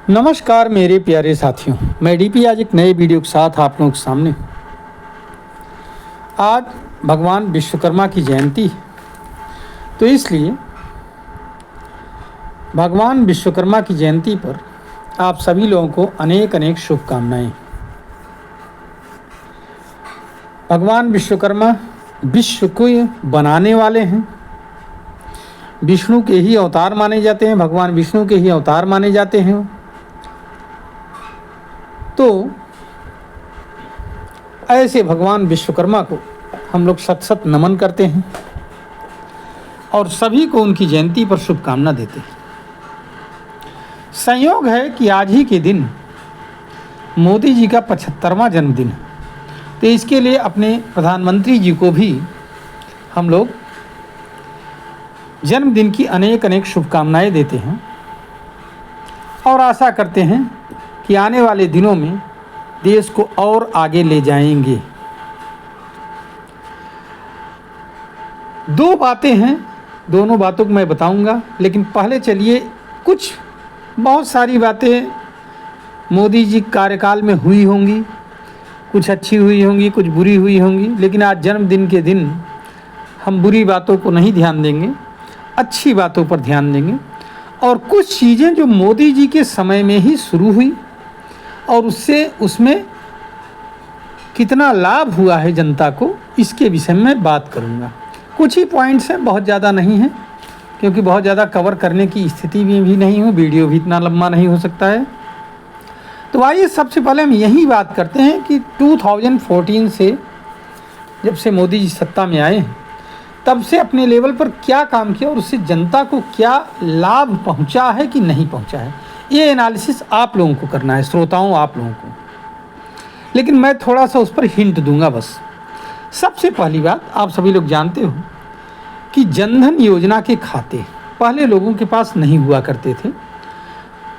नमस्कार मेरे प्यारे साथियों, मैं डीपी आज एक नए वीडियो के साथ आप लोगों के सामने। आज भगवान विश्वकर्मा की जयंती है, तो इसलिए भगवान विश्वकर्मा की जयंती पर आप सभी लोगों को अनेक अनेक शुभकामनाएं। भगवान विश्वकर्मा विश्व को बनाने वाले हैं, विष्णु के ही अवतार माने जाते हैं, भगवान विष्णु के ही अवतार माने जाते हैं। तो ऐसे भगवान विश्वकर्मा को हम लोग सत सत नमन करते हैं और सभी को उनकी जयंती पर शुभकामना देते हैं। संयोग है कि आज ही के दिन मोदी जी का 75वां जन्मदिन है, तो इसके लिए अपने प्रधानमंत्री जी को भी हम लोग जन्मदिन की अनेक अनेक शुभकामनाएं देते हैं और आशा करते हैं कि आने वाले दिनों में देश को और आगे ले जाएंगे। दो बातें हैं, दोनों बातों को मैं बताऊंगा, लेकिन पहले चलिए बहुत सारी बातें मोदी जी कार्यकाल में हुई होंगी, कुछ अच्छी हुई होंगी, कुछ बुरी हुई होंगी, लेकिन आज जन्मदिन के दिन हम बुरी बातों को नहीं ध्यान देंगे, अच्छी बातों पर ध्यान देंगे। और कुछ चीज़ें जो मोदी जी के समय में ही शुरू हुई और उसमें कितना लाभ हुआ है जनता को, इसके विषय में बात करूंगा। कुछ ही पॉइंट्स हैं, बहुत ज़्यादा नहीं हैं, क्योंकि बहुत ज़्यादा कवर करने की स्थिति में भी नहीं हूँ, वीडियो भी इतना लंबा नहीं हो सकता है। तो आइए सबसे पहले हम यही बात करते हैं कि 2014 से जब से मोदी जी सत्ता में आए हैं, तब से अपने लेवल पर क्या काम किया और उससे जनता को क्या लाभ पहुंचा है कि नहीं पहुंचा है, ये एनालिसिस आप लोगों को करना है, श्रोताओं आप लोगों को। लेकिन मैं थोड़ा सा उस पर हिंट दूंगा बस। सबसे पहली बात, आप सभी लोग जानते हो कि जनधन योजना के खाते पहले लोगों के पास नहीं हुआ करते थे,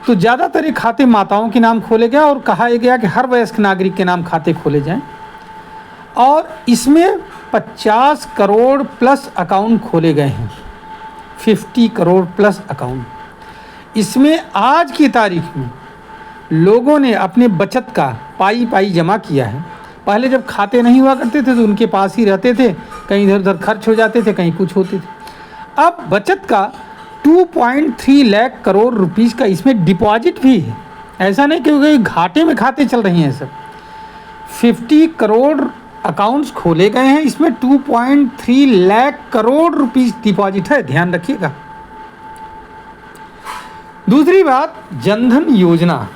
तो ज़्यादातर ये खाते माताओं के नाम खोले गए और कहा गया कि हर वयस्क नागरिक के नाम खाते खोले जाएं। और इसमें 50 करोड़ प्लस अकाउंट खोले गए हैं, 50 करोड़ प्लस अकाउंट। इसमें आज की तारीख में लोगों ने अपने बचत का पाई जमा किया है। पहले जब खाते नहीं हुआ करते थे तो उनके पास ही रहते थे, कहीं इधर उधर खर्च हो जाते थे, कहीं कुछ होते थे। अब बचत का 2.3 लाख करोड़ रुपीस का इसमें डिपॉजिट भी है। ऐसा नहीं कि घाटे में खाते चल रही हैं सब। 50 करोड़ अकाउंट्स खोले गए हैं, इसमें 2.3 लाख करोड़ रुपीस डिपॉजिट है, ध्यान रखिएगा। दूसरी बात, जनधन योजना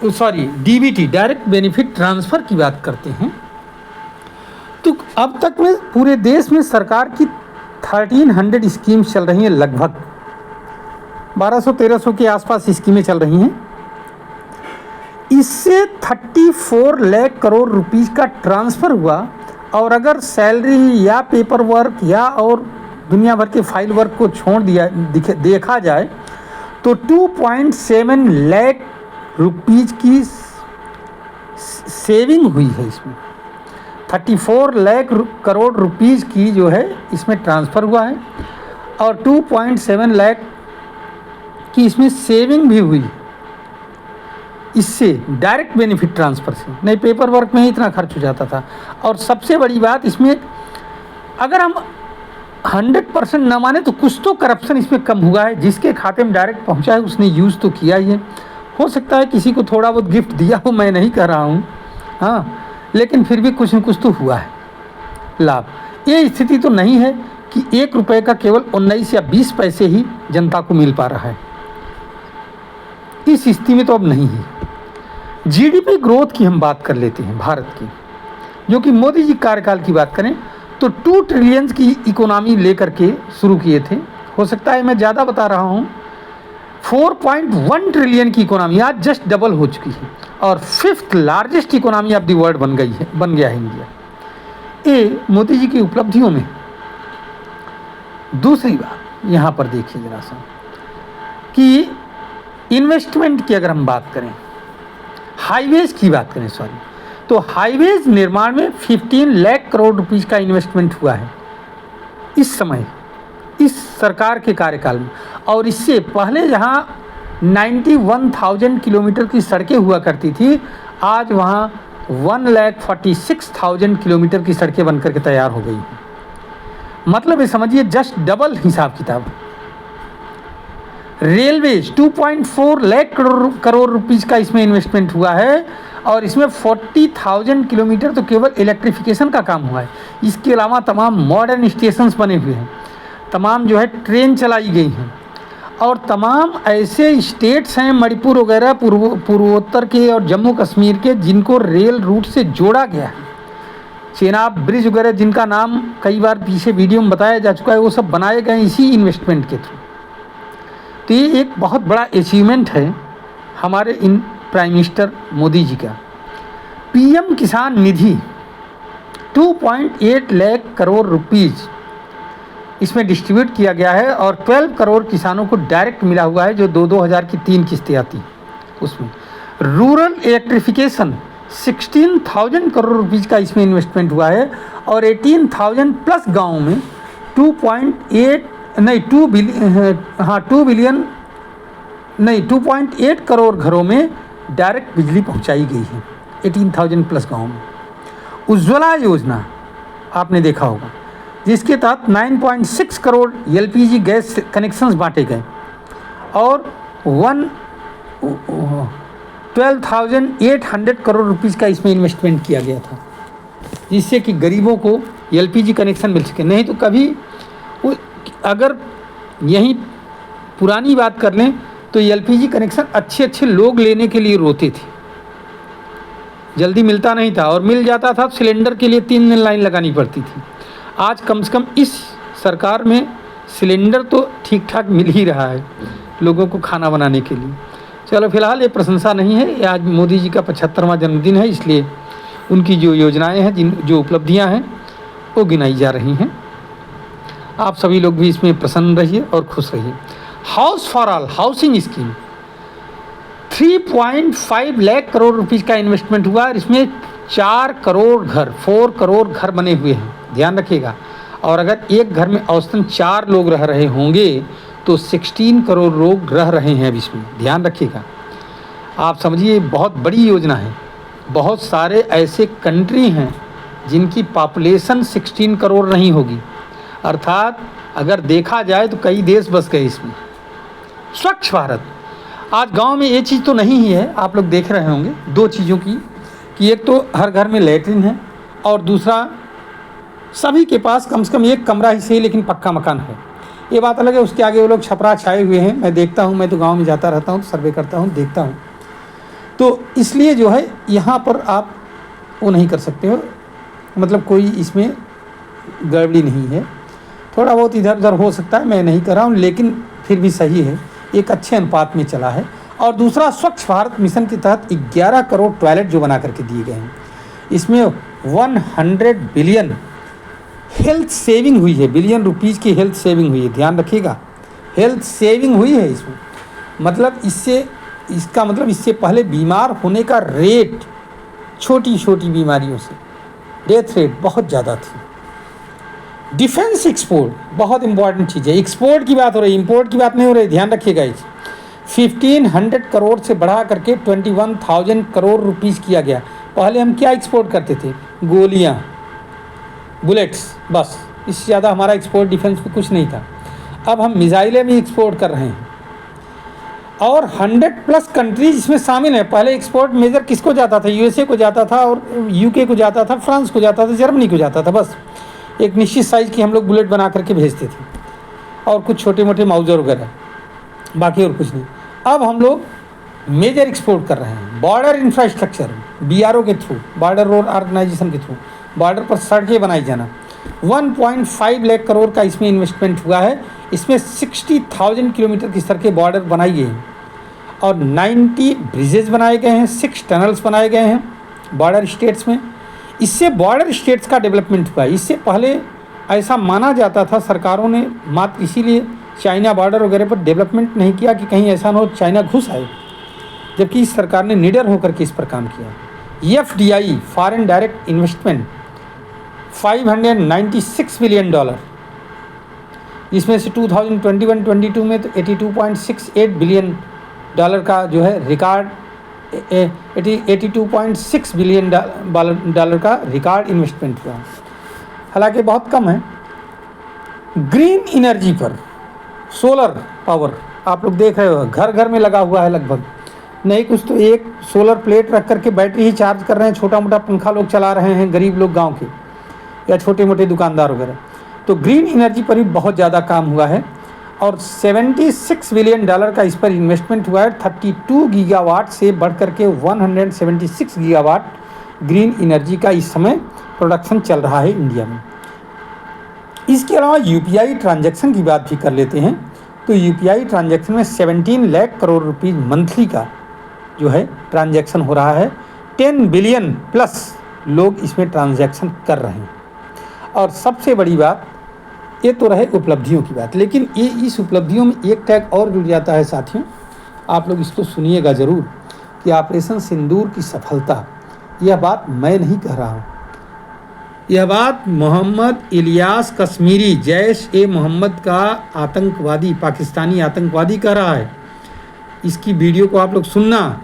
डीबीटी, डायरेक्ट बेनिफिट ट्रांसफ़र की बात करते हैं, तो अब तक में पूरे देश में सरकार की 1300 स्कीम्स चल रही हैं, लगभग 1200-1300 के आसपास स्कीमें चल रही हैं। इससे 34 लाख करोड़ रुपीस का ट्रांसफ़र हुआ। और अगर सैलरी या पेपर वर्क या और दुनिया भर के फाइल वर्क को छोड़ देखा जाए तो 2.7 लाख रुपीस की सेविंग हुई है। इसमें 34 लाख करोड़ रुपीस की जो है इसमें ट्रांसफ़र हुआ है और 2.7 लाख की इसमें सेविंग भी हुई, इससे डायरेक्ट बेनिफिट ट्रांसफ़र से। नहीं, पेपर वर्क में ही इतना खर्च हो जाता था। और सबसे बड़ी बात, इसमें अगर हम 100% न माने तो कुछ तो करप्शन इसमें कम हुआ है। जिसके खाते में डायरेक्ट पहुंचा है उसने यूज़ तो किया ही है। हो सकता है किसी को थोड़ा बहुत गिफ्ट दिया हो, मैं नहीं कह रहा हूँ, हाँ, लेकिन फिर भी कुछ न कुछ तो हुआ है लाभ। ये स्थिति तो नहीं है कि 1 रुपये का केवल 19 या 20 पैसे ही जनता को मिल पा रहा है। इस स्थिति में तो अब नहीं है। जीडीपी ग्रोथ की हम बात कर लेते हैं भारत की, जो कि मोदी जी कार्यकाल की बात करें तो 2 ट्रिलियन की इकोनॉमी लेकर के शुरू किए थे। हो सकता है मैं ज़्यादा बता रहा हूँ, 4.1 ट्रिलियन की इकोनॉमी आज जस्ट डबल हो चुकी है और 5th largest economy of the world बन गया है इंडिया। ये मोदी जी की उपलब्धियों में। दूसरी बात यहाँ पर देखिए जरा सा कि इन्वेस्टमेंट की अगर हम बात करें, हाईवेज की बात करें तो हाईवेज निर्माण में 15 लाख करोड़ रुपीस का इन्वेस्टमेंट हुआ है इस समय, इस सरकार के कार्यकाल में। और इससे पहले जहाँ 91,000 किलोमीटर की सड़कें हुआ करती थी, आज वहाँ 1,46,000 किलोमीटर की सड़कें बनकर के तैयार हो गई। मतलब ये समझिए जस्ट डबल हिसाब किताब। रेलवेज 2.4 लाख करोड़ रुपीज़ का इसमें इन्वेस्टमेंट हुआ है और इसमें 40,000 किलोमीटर तो केवल इलेक्ट्रिफिकेशन का काम हुआ है। इसके अलावा तमाम मॉडर्न स्टेशंस बने हुए हैं, तमाम जो है ट्रेन चलाई गई हैं और तमाम ऐसे स्टेट्स हैं मणिपुर वगैरह पूर्वोत्तर के और जम्मू कश्मीर के जिनको रेल रूट से जोड़ा गया है। चेनाब ब्रिज वगैरह जिनका नाम कई बार पीछे वीडियो में बताया जा चुका है, वो सब बनाए गए इसी इन्वेस्टमेंट के थ्रू। तो ये एक बहुत बड़ा अचीवमेंट है हमारे इन प्राइम मिनिस्टर मोदी जी का। पीएम किसान निधि 2.8 लाख करोड़ रुपीज़ इसमें डिस्ट्रीब्यूट किया गया है और 12 करोड़ किसानों को डायरेक्ट मिला हुआ है, जो 2-2 हज़ार की 3 किस्तें आती उसमें। रूरल इलेक्ट्रिफिकेशन 16,000 करोड़ रुपीज़ का इसमें इन्वेस्टमेंट हुआ है और 18,000 प्लस गाँव में 2 बिलियन 2.8 करोड़ घरों में डायरेक्ट बिजली पहुंचाई गई है 18,000 प्लस गाँव में। उज्ज्वला योजना आपने देखा होगा, जिसके तहत 9.6 करोड़ एलपीजी गैस कनेक्शंस बांटे गए और 12,800 करोड़ रुपीज़ का इसमें इन्वेस्टमेंट किया गया था, जिससे कि गरीबों को एलपीजी कनेक्शन मिल सके। नहीं तो कभी अगर यहीं पुरानी बात कर लें तो एलपीजी कनेक्शन अच्छे लोग लेने के लिए रोते थे, जल्दी मिलता नहीं था और मिल जाता था तो सिलेंडर के लिए 3 दिन लाइन लगानी पड़ती थी। आज कम से कम इस सरकार में सिलेंडर तो ठीक ठाक मिल ही रहा है लोगों को खाना बनाने के लिए। चलो फिलहाल ये प्रशंसा नहीं है, ये आज मोदी जी का 75वां जन्मदिन है, इसलिए उनकी जो योजनाएं हैं, जो उपलब्धियां हैं वो गिनाई जा रही हैं। आप सभी लोग भी इसमें प्रसन्न रहिए और खुश रहिए। House for all housing scheme 3.5 lakh crore rupees का इन्वेस्टमेंट हुआ और इसमें 4 करोड़ घर बने हुए हैं, ध्यान रखिएगा। और अगर एक घर में औसतन 4 लोग रह रहे होंगे तो 16 करोड़ लोग रह रहे हैं अब इसमें, ध्यान रखिएगा। आप समझिए बहुत बड़ी योजना है। बहुत सारे ऐसे कंट्री हैं जिनकी पॉपुलेशन 16 करोड़ नहीं होगी, अर्थात अगर देखा जाए तो कई देश बस गए इसमें। स्वच्छ भारत, आज गांव में ये चीज़ तो नहीं ही है, आप लोग देख रहे होंगे 2 चीज़ों की, कि एक तो हर घर में लैट्रिन है और दूसरा सभी के पास कम से कम एक कमरा ही सही लेकिन पक्का मकान है। ये बात अलग है, उसके आगे वो लोग छपरा छाए हुए हैं। मैं देखता हूँ, मैं तो गांव में जाता रहता हूँ, सर्वे करता हूँ, देखता हूँ, तो इसलिए जो है यहाँ पर आप वो नहीं कर सकते हो, मतलब कोई इसमें गड़बड़ी नहीं है। थोड़ा बहुत इधर उधर हो सकता है, मैं नहीं कर रहा हूँ, लेकिन फिर भी सही है, एक अच्छे अनुपात में चला है। और दूसरा, स्वच्छ भारत मिशन के तहत 11 करोड़ टॉयलेट जो बना करके दिए गए हैं, इसमें 100 बिलियन हेल्थ सेविंग हुई है, बिलियन रुपीज़ की हेल्थ सेविंग हुई है, ध्यान रखिएगा, हेल्थ सेविंग हुई है इसमें। मतलब इससे पहले बीमार होने का रेट छोटी छोटी बीमारियों से डेथ रेट बहुत ज़्यादा थी। डिफेंस एक्सपोर्ट बहुत इंपॉर्टेंट चीज़ है, एक्सपोर्ट की बात हो रही है, इंपोर्ट की बात नहीं हो रही, ध्यान रखिएगा। इस 1500 करोड़ से बढ़ा करके 21,000 करोड़ रुपीज़ किया गया। पहले हम क्या एक्सपोर्ट करते थे? गोलियाँ, बुलेट्स, बस, इससे ज़्यादा हमारा एक्सपोर्ट डिफेंस में कुछ नहीं था। अब हम मिसाइलें भी एक्सपोर्ट कर रहे हैं और 100+ कंट्रीज इसमें शामिल हैं। पहले एक्सपोर्ट मेजर किसको जाता था? यूएसए को जाता था और यूके को जाता था, फ्रांस को जाता था, जर्मनी को जाता था, बस एक निश्चित साइज़ की हम लोग बुलेट बना करके भेजते थे और कुछ छोटे मोटे माउजर वगैरह, बाकी और कुछ नहीं। अब हम लोग मेजर एक्सपोर्ट कर रहे हैं। बॉर्डर इंफ्रास्ट्रक्चर, BRO के थ्रू, बॉर्डर रोड ऑर्गेनाइजेशन के थ्रू बॉर्डर पर सड़कें बनाई जाना, 1.5 लाख करोड़ का इसमें इन्वेस्टमेंट हुआ है। इसमें 60,000 किलोमीटर की सड़कें बॉर्डर बनाई गई हैं और 90 ब्रिजेज बनाए गए हैं, 6 टनल्स बनाए गए हैं बॉर्डर स्टेट्स में। इससे बॉर्डर स्टेट्स का डेवलपमेंट हुआ है। इससे पहले ऐसा माना जाता था, सरकारों ने मात्र इसीलिए चाइना बॉर्डर वगैरह पर डेवलपमेंट नहीं किया कि कहीं ऐसा ना हो चाइना घुस आए, जबकि इस सरकार ने निडर होकर के इस पर काम किया। FDI foreign direct investment $596 billion, इसमें से 2021-22 में तो 82.68 बिलियन डॉलर का जो है रिकॉर्ड 82.6 बिलियन डॉलर का रिकॉर्ड इन्वेस्टमेंट हुआ, हालांकि बहुत कम है। ग्रीन एनर्जी पर सोलर पावर आप लोग देख रहे हो, घर घर में लगा हुआ है लगभग, नहीं कुछ तो एक सोलर प्लेट रख करके बैटरी ही चार्ज कर रहे हैं, छोटा मोटा पंखा लोग चला रहे हैं, गरीब लोग गांव के या छोटे मोटे दुकानदार वगैरह। तो ग्रीन एनर्जी पर भी बहुत ज़्यादा काम हुआ है और 76 बिलियन डॉलर का इस पर इन्वेस्टमेंट हुआ है। 32 गीगावाट से बढ़ करके 176 गीगावाट ग्रीन एनर्जी का इस समय प्रोडक्शन चल रहा है इंडिया में। इसके अलावा यूपीआई ट्रांजैक्शन की बात भी कर लेते हैं। तो यूपीआई ट्रांजैक्शन में 17 लाख करोड़ रुपीज़ मंथली का जो है ट्रांजैक्शन हो रहा है। 10 बिलियन प्लस लोग इसमें ट्रांजैक्शन कर रहे हैं। और सबसे बड़ी बात, ये तो रहे उपलब्धियों की बात, लेकिन ये इस उपलब्धियों में एक टैग और जुड़ जाता है साथियों, आप लोग इसको सुनिएगा ज़रूर, कि ऑपरेशन सिंदूर की सफलता, यह बात मैं नहीं कह रहा हूँ, यह बात मोहम्मद इलियास कश्मीरी, जैश ए मोहम्मद का आतंकवादी, पाकिस्तानी आतंकवादी कह रहा है। इसकी वीडियो को आप लोग सुनना।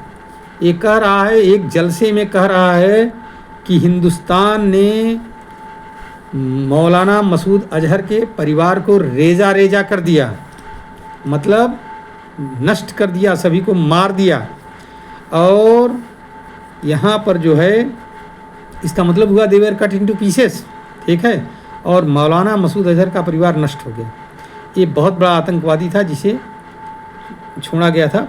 ये कह रहा है, एक जलसे में कह रहा है कि हिंदुस्तान ने मौलाना मसूद अजहर के परिवार को रेजा रेजा कर दिया, मतलब नष्ट कर दिया, सभी को मार दिया। और यहाँ पर जो है इसका मतलब हुआ दे वर कट इनटू पीसेस, ठीक है। और मौलाना मसूद अजहर का परिवार नष्ट हो गया। ये बहुत बड़ा आतंकवादी था जिसे छोड़ा गया था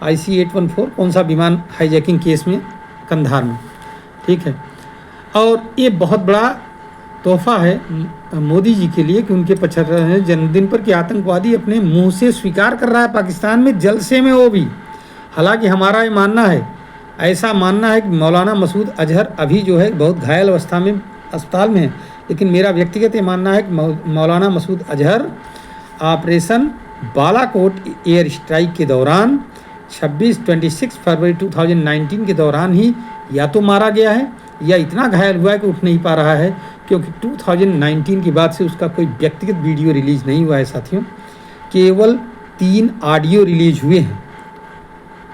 IC 814 कौन सा विमान हाईजैकिंग केस में कंधार में, ठीक है। और ये बहुत बड़ा तोहफा है मोदी जी के लिए कि उनके 75वें जन्मदिन पर कि आतंकवादी अपने मुंह से स्वीकार कर रहा है पाकिस्तान में जलसे में वो भी। हालांकि हमारा ये मानना है, ऐसा मानना है कि मौलाना मसूद अजहर अभी जो है बहुत घायल अवस्था में अस्पताल में है, लेकिन मेरा व्यक्तिगत ये मानना है कि Maulana Masood Azhar operation Balakot air strike के दौरान 26 फरवरी 2019 के दौरान ही या तो मारा गया है या इतना घायल हुआ है कि उठ नहीं पा रहा है, क्योंकि 2019 के बाद से उसका कोई व्यक्तिगत वीडियो रिलीज़ नहीं हुआ है साथियों, केवल 3 ऑडियो रिलीज हुए हैं।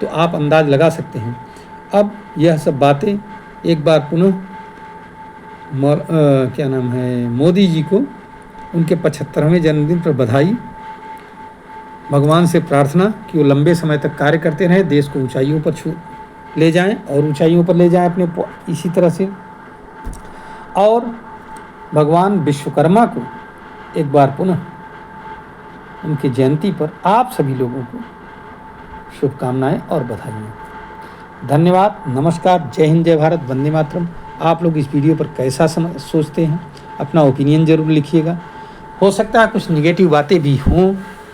तो आप अंदाज़ लगा सकते हैं। अब यह सब बातें एक बार पुनः क्या नाम है, मोदी जी को उनके 75वें जन्मदिन पर बधाई। भगवान से प्रार्थना कि वो लंबे समय तक कार्य करते रहें, देश को ऊंचाइयों पर ले जाएं और ऊंचाइयों पर ले जाएं अपने इसी तरह से। और भगवान विश्वकर्मा को एक बार पुनः उनकी जयंती पर आप सभी लोगों को शुभकामनाएं और बधाइयाँ। धन्यवाद, नमस्कार, जय हिंद, जय भारत, वंदे मातरम। आप लोग इस वीडियो पर कैसा सोचते हैं, अपना ओपिनियन ज़रूर लिखिएगा। हो सकता है कुछ निगेटिव बातें भी हों,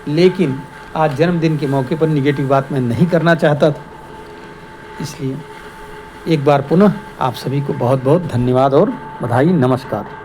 लेकिन आज जन्मदिन के मौके पर निगेटिव बात मैं नहीं करना चाहता था, इसलिए एक बार पुनः आप सभी को बहुत बहुत धन्यवाद और बधाई। नमस्कार।